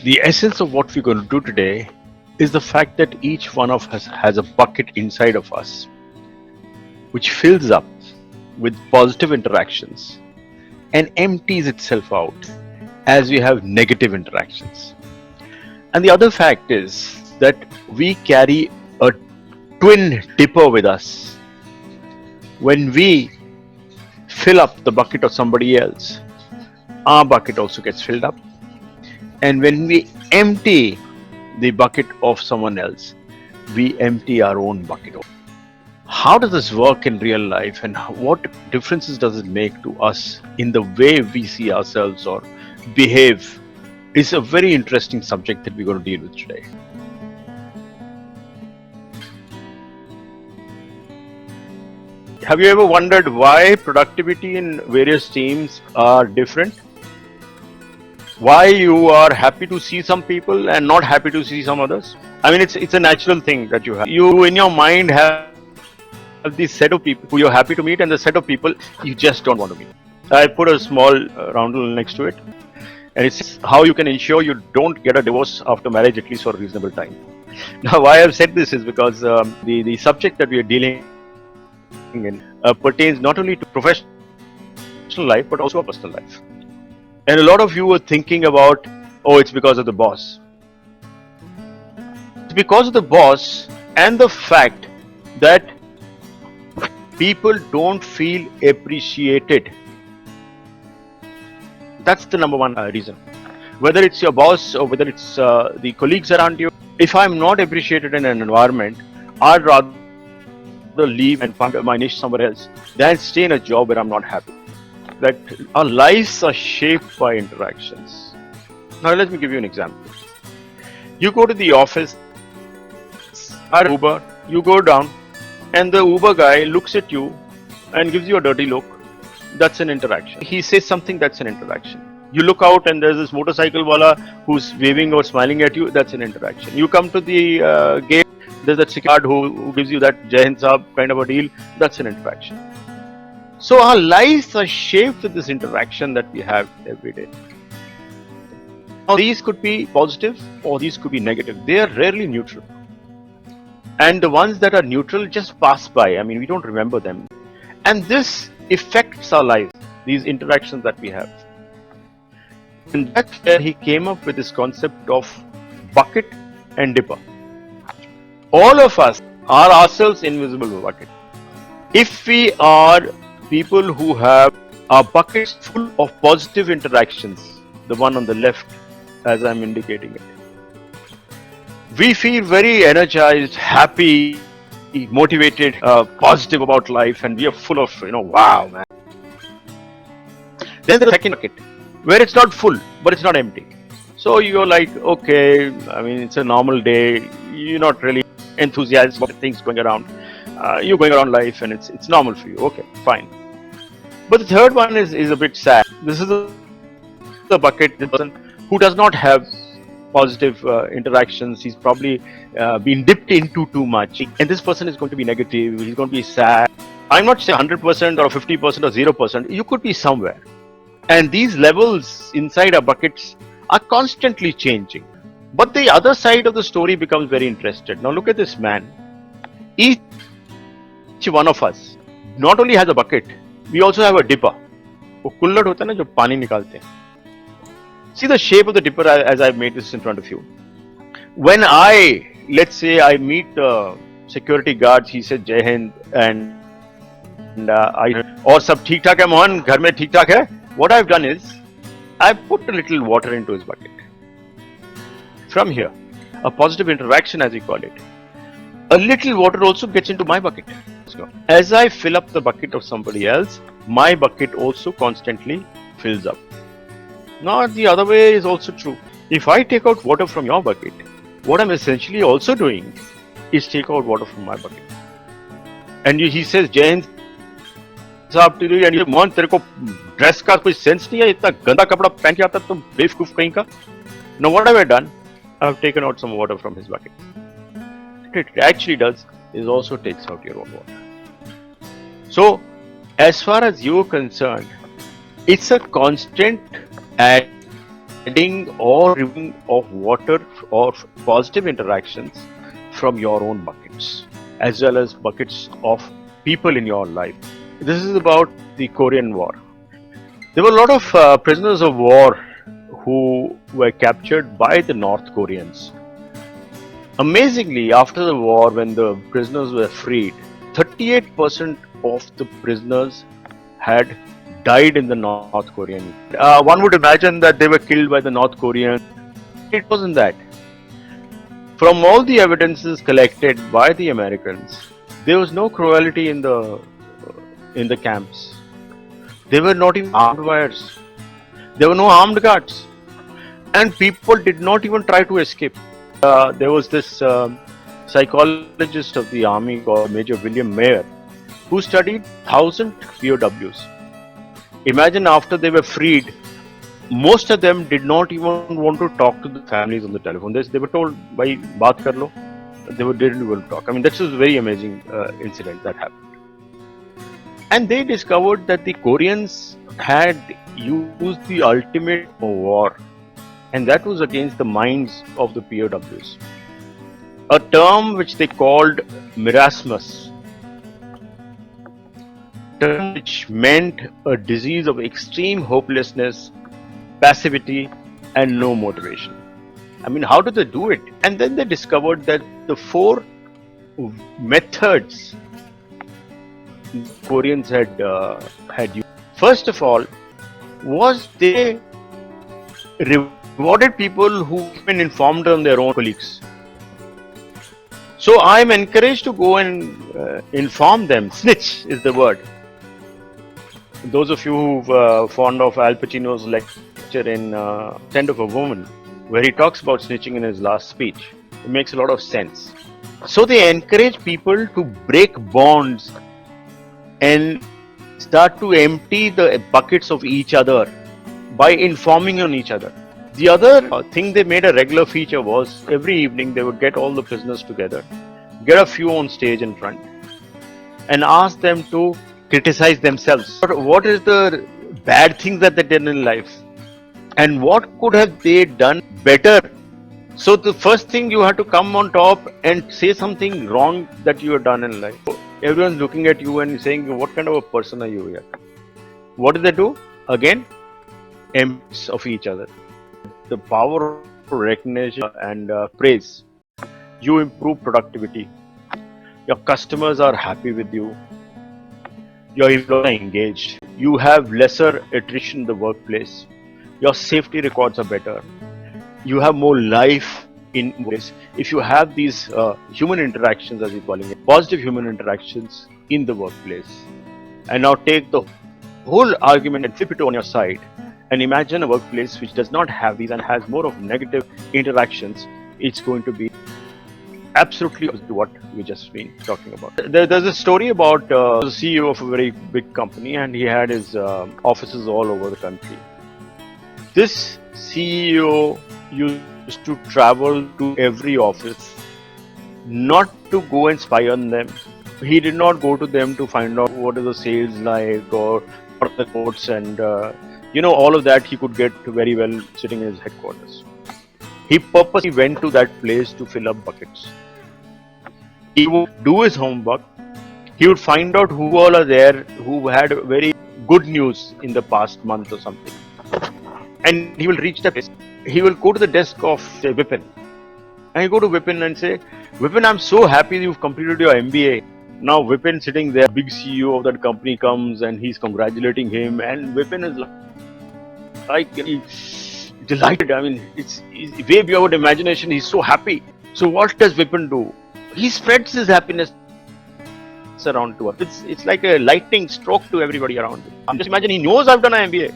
The essence of what we're going to do today is the fact that each one of us has a bucket inside of us which fills up with positive interactions and empties itself out as we have negative interactions. And the other fact is that we carry a twin dipper with us. When we fill up the bucket of somebody else, our bucket also gets filled up. And when we empty the bucket of someone else, we empty our own bucket. How does this work in real life, and what differences does it make to us in the way we see ourselves or behave, is a very interesting subject that we're going to deal with today. Have you ever wondered why productivity in various teams are different? Why you are happy to see some people and not happy to see some others? I mean, it's a natural thing that you have. You in your mind have this set of people who you're happy to meet and the set of people you just don't want to meet. I put a small roundel next to it, and it's how you can ensure you don't get a divorce after marriage, at least for a reasonable time. Now, why I've said this is because the subject that we are dealing in pertains not only to professional life but also a personal life. And a lot of you were thinking about, oh, it's because of the boss. It's because of the boss and the fact that people don't feel appreciated. That's the number one reason. Whether it's your boss or whether it's the colleagues around you, if I'm not appreciated in an environment, I'd rather leave and find my niche somewhere else than stay in a job where I'm not happy. That our lives are shaped by interactions. Now let me give you an example. You go to the office, or Uber, you go down, and the Uber guy looks at you and gives you a dirty look. That's an interaction. He says something, that's an interaction. You look out and there's this motorcycle wala who's waving or smiling at you, that's an interaction. You come to the gate, there's that security guard who gives you that Jai Hind Sahab kind of a deal, that's an interaction. So our lives are shaped with this interaction that we have every day. Now these could be positive or these could be negative. They are rarely neutral. And the ones that are neutral just pass by. I mean, we don't remember them. And this affects our life, these interactions that we have. And that's where he came up with this concept of bucket and dipper. All of us are ourselves invisible bucket. If we are people who have our buckets full of positive interactions, the one on the left as I'm indicating it, we feel very energized, happy, motivated, positive about life, and we are full of, wow, man. Then there's the second bucket, where it's not full, but it's not empty. So you're like, okay, I mean, it's a normal day, you're not really enthusiastic about things going around. You're going around life and it's normal for you, okay, fine. But the third one is a bit sad. This is the bucket, the person who does not have positive interactions. He's probably been dipped into too much, and this person is going to be negative, he's going to be sad. I'm not saying 100% or 50% or 0%, you could be somewhere. And these levels inside our buckets are constantly changing. But the other side of the story becomes very interesting. Now look at this man. Each one of us not only has a bucket, we also have a dipper. वो कुल्लड़ होता है ना जो पानी निकालते हैं. See the shape of the dipper as I've made this in front of you. When let's say I meet the security guards, he said Jai Hind and और सब ठीक ठाक है मोहन, घर में ठीक ठाक है. What I've done is I've put a little water into his bucket. From here, a positive interaction as we call it. A little water also gets into my bucket. As I fill up the bucket of somebody else, my bucket also constantly fills up. Now the other way is also true. If I take out water from your bucket, what I'm essentially also doing is take out water from my bucket. And he says, Jai Hind Sahab to you, and you, Mohan, तेरे को dress का कोई sense नहीं है, इतना गंदा कपड़ा पहन के आता तुम बेवकूफ कहीं का. Now what have I done? I've taken out some water from his bucket. What it actually does is also takes out your own water. So, as far as you're concerned, it's a constant adding or removing of water or positive interactions from your own buckets, as well as buckets of people in your life. This is about the Korean War. There were a lot of prisoners of war who were captured by the North Koreans. Amazingly, after the war, when the prisoners were freed, 38% of the prisoners had died in the North Korean. One would imagine that they were killed by the North Koreans. It wasn't that. From all the evidences collected by the Americans, there was no cruelty in the camps. There were not even armed wires. There were no armed guards, and people did not even try to escape. There was this psychologist of the army called Major William Mayer, who studied 1,000 POWs. Imagine after they were freed, most of them did not even want to talk to the families on the telephone. They were told, "Bhai, baat kar lo." Didn't even talk. I mean, that was a very amazing incident that happened. And they discovered that the Koreans had used the ultimate war, and that was against the minds of the POWs. A term which they called marasmus, term which meant a disease of extreme hopelessness, passivity, and no motivation. I mean, how did they do it? And then they discovered that the four methods Koreans had used. First of all, was they rewarded people who even informed on their own colleagues. So I am encouraged to go and inform them. Snitch is the word. Those of you who fond of Al Pacino's lecture in Scent of a Woman, where he talks about snitching in his last speech, it makes a lot of sense. So they encourage people to break bonds and start to empty the buckets of each other by informing on each other. The other thing they made a regular feature was every evening they would get all the prisoners together, get a few on stage in front, and ask them to criticize themselves. What is the bad things that they did in life, and what could have they done better? So the first thing, you have to come on top and say something wrong that you have done in life. Everyone's looking at you and saying, what kind of a person are you here? What do they do? Again, empties of each other. The power of recognition and praise. You improve productivity. Your customers are happy with you. Your employees are engaged. You have lesser attrition in the workplace. Your safety records are better. You have more life in ways. If you have these human interactions, as we're calling it, positive human interactions in the workplace, and now take the whole argument and flip it on your side, and imagine a workplace which does not have these and has more of negative interactions, it's going to be absolutely opposite to what we just been talking about. There's a story about the CEO of a very big company, and he had his offices all over the country. This CEO used to travel to every office, not to go and spy on them. He did not go to them to find out what is the sales like or what are the quotes, and all of that he could get very well sitting in his headquarters. He purposely went to that place to fill up buckets. He would do his homework. He would find out who all are there who had very good news in the past month or something. And he will reach the place. He will go to the desk of, say, Vipin. And he go to Vipin and say, Vipin, I'm so happy you've completed your MBA. Now Vipin sitting there, big CEO of that company comes and he's congratulating him. And Vipin is like he's delighted. I mean, it's way beyond imagination. He's so happy. So what does Vipin do? He spreads his happiness around to us. It's like a lightning stroke to everybody around him. Just imagine he knows I've done an MBA.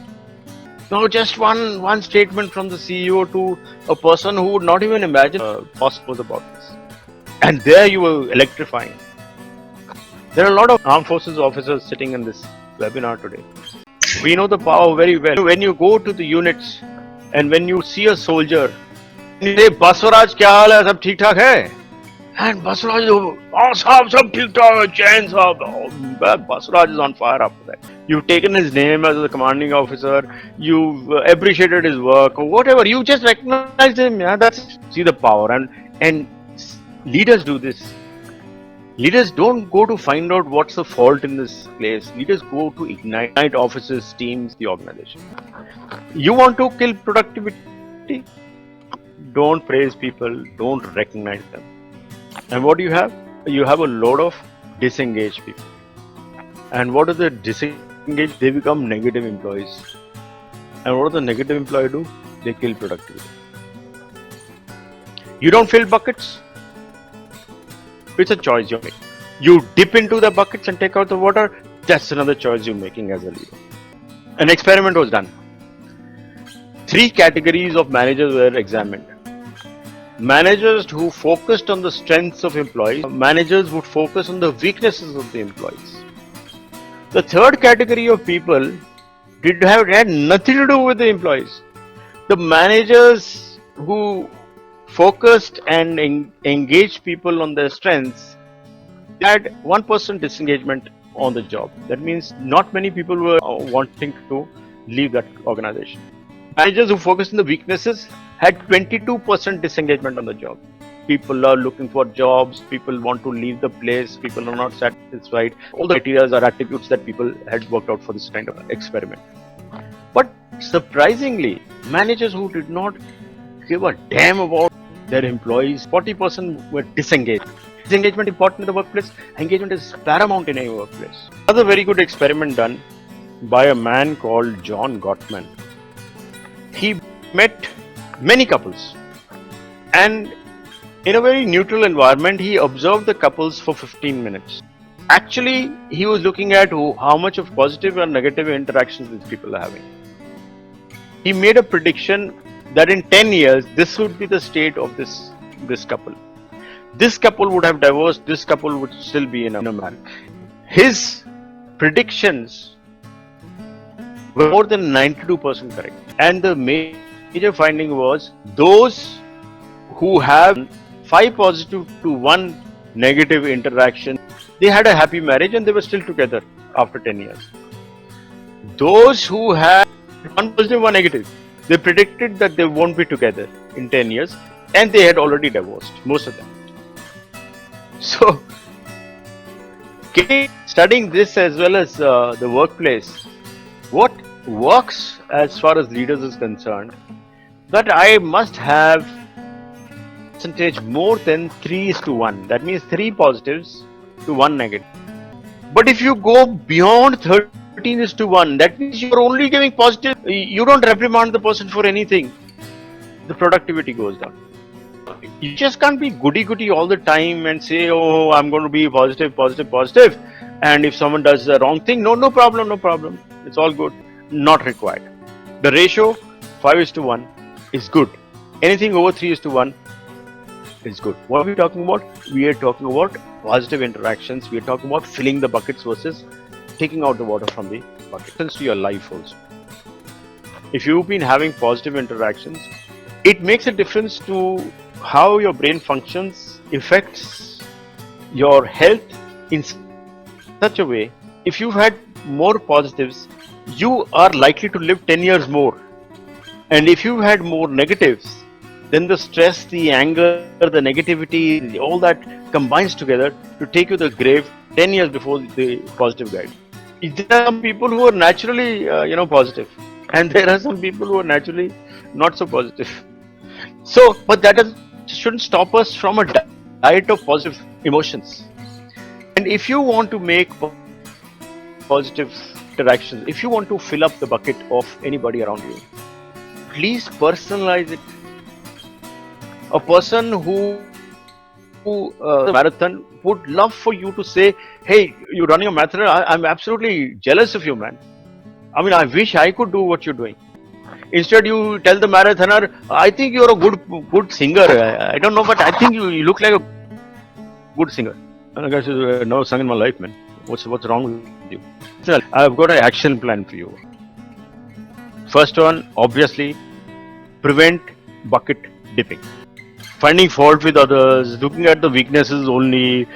Now, just one statement from the CEO to a person who would not even imagine possible about this. And there you were electrifying. There are a lot of armed forces officers sitting in this webinar today. We know the power very well. When you go to the units and when you see a soldier, you say, Baswaraj, kya haal hai? Sab theek thaak hai? And Basraj, oh, sab ठीक ठाक, chain sab. Basraj is on fire after that. You've taken his name as a commanding officer. You've appreciated his work, or whatever. You just recognized him. Yeah, that's it. See the power, and leaders do this. Leaders don't go to find out what's the fault in this place. Leaders go to ignite offices, teams, the organization. You want to kill productivity? Don't praise people. Don't recognize them. And what do you have? You have a load of disengaged people. And what do the disengaged? They become negative employees. And what do the negative employees do? They kill productivity. You don't fill buckets. It's a choice you make. You dip into the buckets and take out the water. That's another choice you're making as a leader. An experiment was done. 3 categories of managers were examined. Managers who focused on the strengths of employees, managers would focus on the weaknesses of the employees. The third category of people had nothing to do with the employees. The managers who focused and engaged people on their strengths had 1% disengagement on the job. That means not many people were wanting to leave that organization. Managers who focused on the weaknesses had 22% disengagement on the job. People are looking for jobs, people want to leave the place, people are not satisfied. All the criteria are attributes that people had worked out for this kind of experiment. But surprisingly, managers who did not give a damn about their employees, 40% were disengaged. Disengagement important in the workplace, engagement is paramount in any workplace. Another very good experiment done by a man called John Gottman. He met many couples and in a very neutral environment he observed the couples for 15 minutes. Actually, he was looking at how much of positive and negative interactions these people are having. He made a prediction that in 10 years this would be the state of this couple. This couple would have divorced, this couple would still be in a marriage. His predictions were more than 92% correct. And the major finding was those who have 5 positive to 1 negative interaction, they had a happy marriage and they were still together after 10 years. Those who had 1 positive, 1 negative, they predicted that they won't be together in 10 years and they had already divorced, most of them. So, studying this as well as the workplace, what works as far as leaders is concerned, that I must have percentage more than 3:1. That means 3 positives to 1 negative. But if you go beyond 13:1, that means you're only giving positive. You don't reprimand the person for anything. The productivity goes down. You just can't be goody-goody all the time and say, oh, I'm going to be positive, positive, positive. And if someone does the wrong thing, no problem, no problem. It's all good. Not required. The ratio 5:1 is good. Anything over 3:1 is good. What are we talking about? We are talking about positive interactions. We are talking about filling the buckets versus taking out the water from the bucket. To your life also. If you've been having positive interactions, it makes a difference to how your brain functions, affects your health in such a way. If you've had more positives, you are likely to live 10 years more. And if you've had more negatives, then the stress, the anger, the negativity, all that combines together to take you to the grave 10 years before the positive guide. There are some people who are naturally, positive, and there are some people who are naturally not so positive. So, but that shouldn't stop us from a diet of positive emotions. And if you want to make positive interactions, if you want to fill up the bucket of anybody around you, please personalize it. A person who marathon would love for you to say, hey, you're running a marathon, I'm absolutely jealous of you, man. I mean, I wish I could do what you're doing. Instead, you tell the marathoner, I think you're a good singer. I don't know, but I think you look like a good singer. And I guess I've never sung in my life, man. What's wrong with you? So, I've got an action plan for you. First one, obviously, prevent bucket dipping. finding fault with others, looking at the weaknesses only,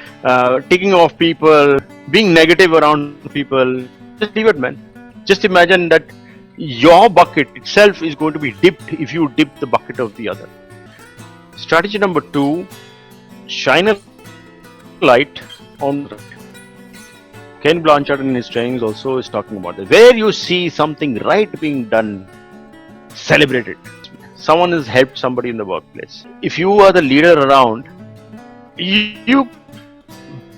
ticking off people, being negative around people. Just leave it, man. Just imagine that your bucket itself is going to be dipped if you dip the bucket of the other. Strategy number 2, shine a light on the right. Ken Blanchard in his trainings also is talking about it. Where you see something right being done, celebrate it. Someone has helped somebody in the workplace. If you are the leader around, you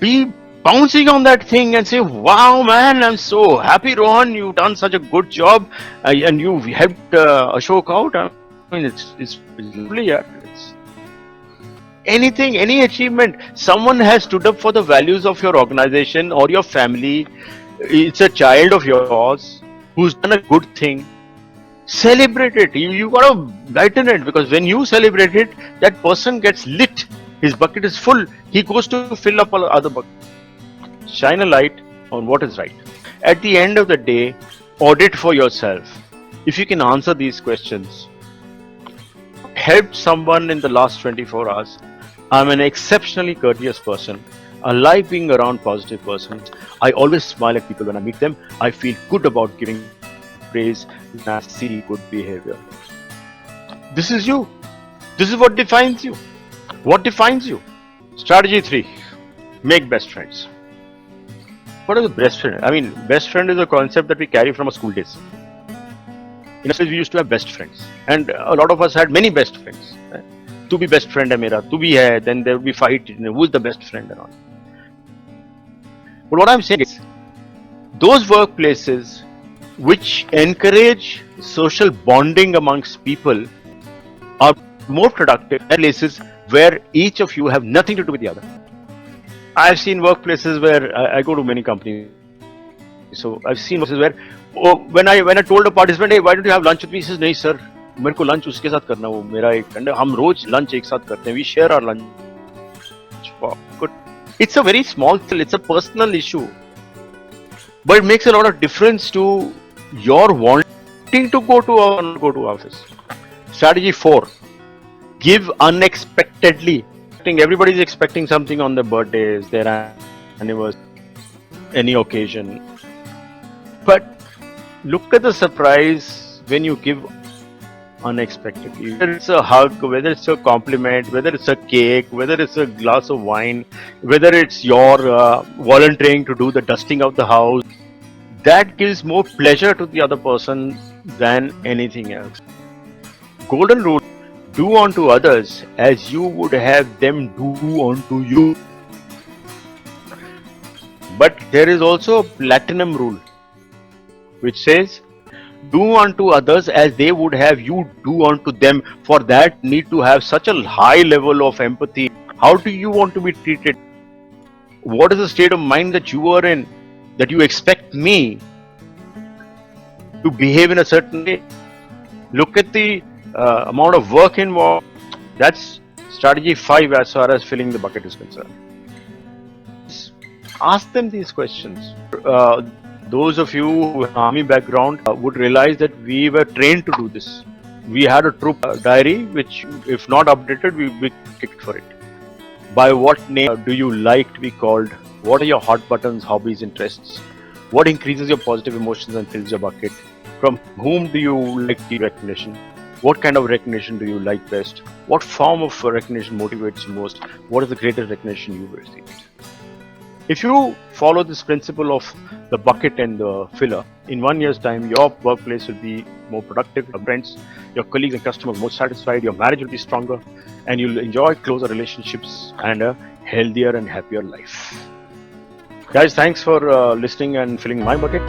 be bouncing on that thing and say, wow man, I'm so happy Rohan, you've done such a good job and you've helped Ashok out. I mean, it's lovely. Anything, any achievement, someone has stood up for the values of your organization or your family. It's a child of yours who's done a good thing. Celebrate it. You gotta lighten it, because when you celebrate it, that person gets lit. His bucket is full. He goes to fill up other bucket. Shine a light on what is right. At the end of the day, audit for yourself. If you can answer these questions, helped someone in the last 24 hours. I'm an exceptionally courteous person. I like being around positive persons. I always smile at people when I meet them. I feel good about giving praise and I see good behavior. This is you. This is what defines you. What defines you? Strategy 3. Make best friends. What is a best friend? I mean, best friend is a concept that we carry from our school days. In a sense, we used to have best friends. And a lot of us had many best friends. Tu bhi best friend hai mera, tu bhi hai, then there will be fight, who is the best friend and all. But what I'm saying is, those workplaces which encourage social bonding amongst people are more productive than places where each of you have nothing to do with the other. I've seen workplaces where I go to many companies. So I've seen workplaces where when I told a participant, hey, why don't you have lunch with me? He says, नहीं sir, मेरे को lunch उसके साथ करना, वो मेरा एक friend है, हम रोज lunch एक साथ करते हैं. We share our lunch. Wow, good. It's a very small thing. It's a personal issue, but it makes a lot of difference to your wanting to go to office. Strategy 4: give unexpectedly. Everybody is expecting something on their birthdays, their anniversary, any occasion. But look at the surprise when you give unexpectedly. Whether it's a hug, whether it's a compliment, whether it's a cake, whether it's a glass of wine, whether it's your volunteering to do the dusting of the house, that gives more pleasure to the other person than anything else. Golden rule: do unto others as you would have them do unto you. But there is also a platinum rule which says, do unto others as they would have you do unto them. For that need to have such a high level of empathy. How do you want to be treated? What is the state of mind that you are in, that you expect me to behave in a certain way? Look at the amount of work involved. That's strategy 5 as far as filling the bucket is concerned. Ask them these questions. Those of you who have army background would realize that we were trained to do this. We had a troop diary which, if not updated, we would be kicked for it. By what name do you like to be called? What are your hot buttons, hobbies, interests? What increases your positive emotions and fills your bucket? From whom do you like the recognition? What kind of recognition do you like best? What form of recognition motivates you most? What is the greatest recognition you've received? If you follow this principle of the bucket and the filler, in 1 year's time, your workplace will be more productive, your friends, your colleagues and customers more satisfied, your marriage will be stronger, and you'll enjoy closer relationships and a healthier and happier life. Guys, thanks for listening and filling my bucket.